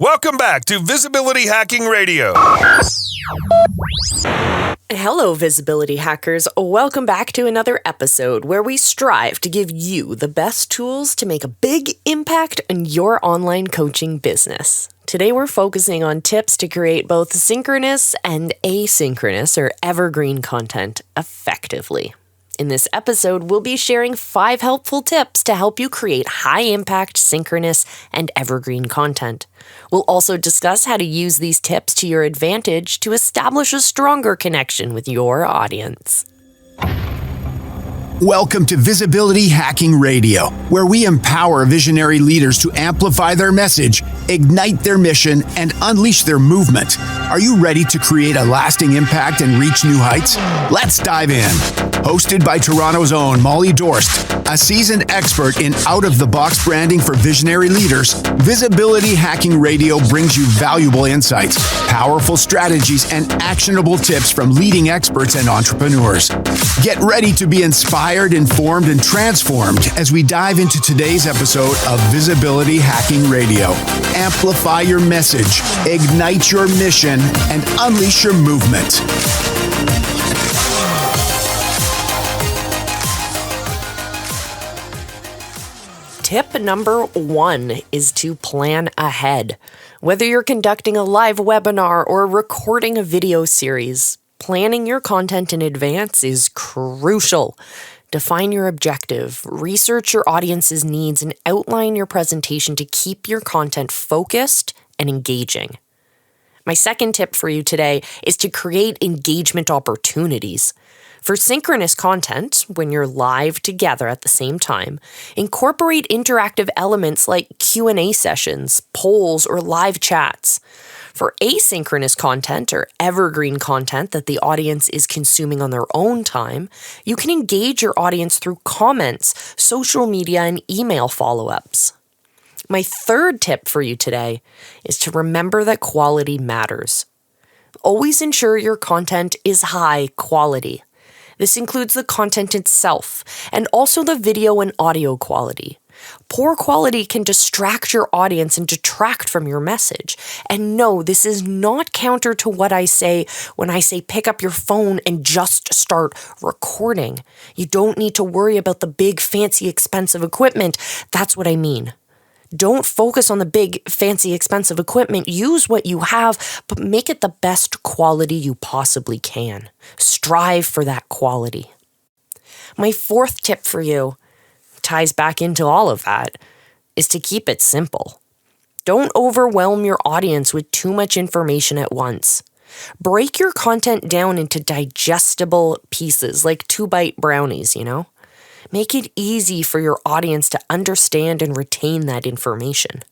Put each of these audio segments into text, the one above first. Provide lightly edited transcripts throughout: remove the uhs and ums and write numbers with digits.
Welcome back to Visibility Hacking Radio. Hello, visibility hackers. Welcome back to another episode where we strive to give you the best tools to make a big impact in your online coaching business. Today, we're focusing on tips to create both synchronous and asynchronous or evergreen content effectively. In this episode, we'll be sharing 5 helpful tips to help you create high-impact synchronous and evergreen content. We'll also discuss how to use these tips to your advantage to establish a stronger connection with your audience. Welcome to Visibility Hacking Radio, where we empower visionary leaders to amplify their message, ignite their mission, and unleash their movement. Are you ready to create a lasting impact and reach new heights? Let's dive in. Hosted by Toronto's own Molle, a seasoned expert in out-of-the-box branding for visionary leaders, Visibility Hacking Radio brings you valuable insights, powerful strategies, and actionable tips from leading experts and entrepreneurs. Get ready to be inspired, informed, and transformed as we dive into today's episode of Visibility Hacking Radio. Amplify your message, ignite your mission, and unleash your movement. Tip number 1 is to plan ahead. Whether you're conducting a live webinar or recording a video series, planning your content in advance is crucial. Define your objective, research your audience's needs, and outline your presentation to keep your content focused and engaging. My second tip for you today is to create engagement opportunities. For synchronous content, when you're live together at the same time, incorporate interactive elements like Q&A sessions, polls, or live chats. For asynchronous content or evergreen content that the audience is consuming on their own time, you can engage your audience through comments, social media, and email follow-ups. My third tip for you today is to remember that quality matters. Always ensure your content is high quality. This includes the content itself and also the video and audio quality. Poor quality can distract your audience and detract from your message. And no, this is not counter to what I say when I say pick up your phone and just start recording. You don't need to worry about the big, fancy, expensive equipment. That's what I mean. Don't focus on the big, fancy, expensive equipment. Use what you have, but make it the best quality you possibly can. Strive for that quality. My fourth tip for you ties back into all of that, is to keep it simple. Don't overwhelm your audience with too much information at once. Break your content down into digestible pieces, like 2-bite brownies, Make it easy for your audience to understand and retain that information.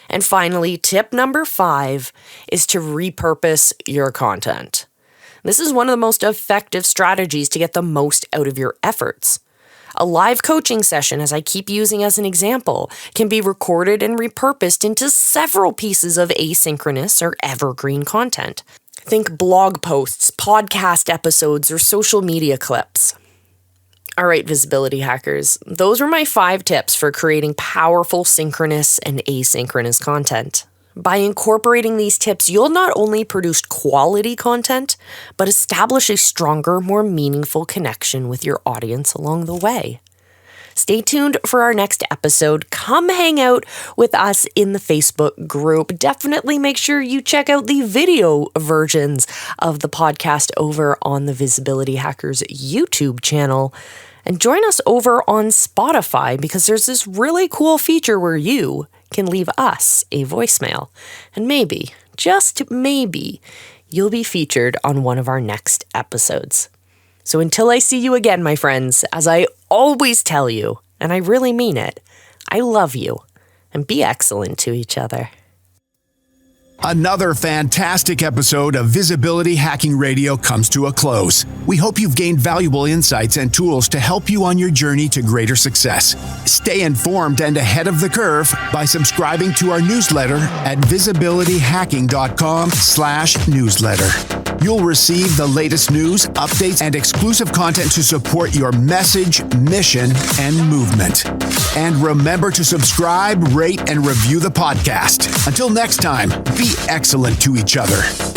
And finally, tip number 5 is to repurpose your content. This is one of the most effective strategies to get the most out of your efforts. A live coaching session, as I keep using as an example, can be recorded and repurposed into several pieces of asynchronous or evergreen content. Think blog posts, podcast episodes, or social media clips. All right, visibility hackers, those were my 5 tips for creating powerful synchronous and asynchronous content. By incorporating these tips, you'll not only produce quality content, but establish a stronger, more meaningful connection with your audience along the way. Stay tuned for our next episode. Come hang out with us in the Facebook group. Definitely make sure you check out the video versions of the podcast over on the Visibility Hackers YouTube channel. And join us over on Spotify because there's this really cool feature where you can leave us a voicemail. And maybe, just maybe, you'll be featured on one of our next episodes. So until I see you again, my friends, as I always tell you, and I really mean it, I love you, and be excellent to each other. Another fantastic episode of Visibility Hacking Radio comes to a close. We hope you've gained valuable insights and tools to help you on your journey to greater success. Stay informed and ahead of the curve by subscribing to our newsletter at visibilityhacking.com/newsletter. You'll receive the latest news, updates, and exclusive content to support your message, mission, and movement. And remember to subscribe, rate, and review the podcast. Until next time, be excellent to each other.